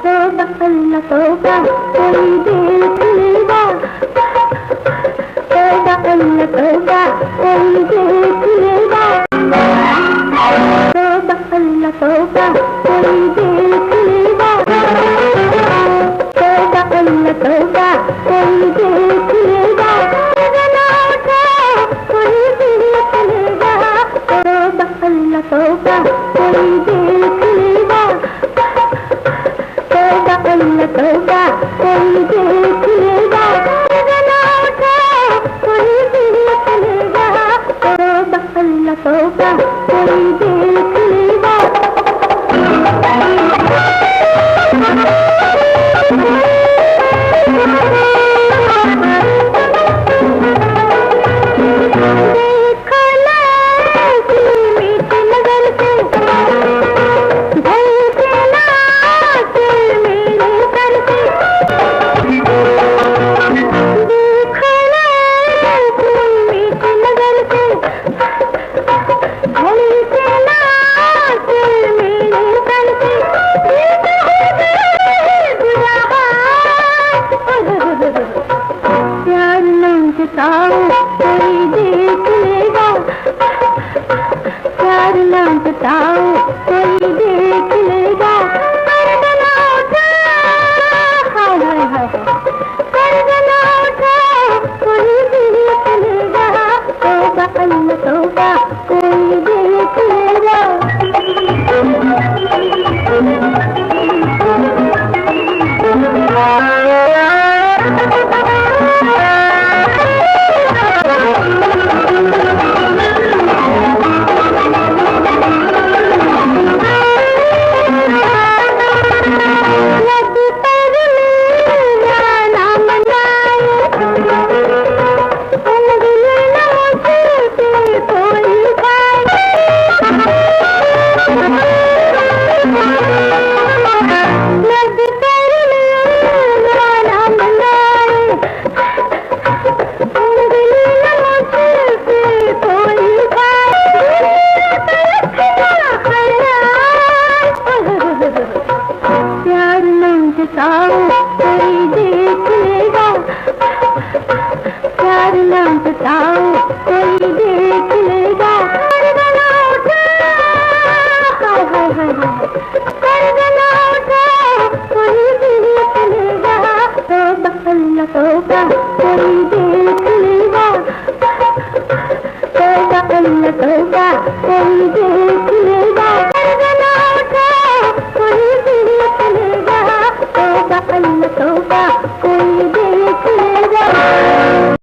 तौबा अल्लाह तौबा कोई देख लेगा, तौबा अल्लाह तौबा कोई देख लेगा, तौबा अल्लाह तौबा कोई देख लेगा, तौबा अल्लाह तौबा कोई देख लेगा, गला उठा कोई देख लेगा, तौबा अल्लाह तौबा कोई देख लेगा, तौबा अल्लाह तौबा कोई देख लेगा, गला उठा कोई देख लेगा, तौबा अल्लाह तौबा कोई देख लेगा। कोई देख लेगा, प्यार ना बताओ कोई देख लेगा, गला उठा हाय हाय हाय, गला उठा कोई देख लेगा, तौबा अल्लाह तौबा कोई देख लेगा। कोई देख लेगा, प्यार ना बताओ कोई देख लेगा, गला उठा हाय हाय हाय, गला उठा कोई देख लेगा, तौबा अल्लाह तौबा कोई देख लेगा, तौबा अल्लाह तौबा कोई देख लेगा, गला उठा कोई देख लेगा, तौबा अल्लाह तौबा।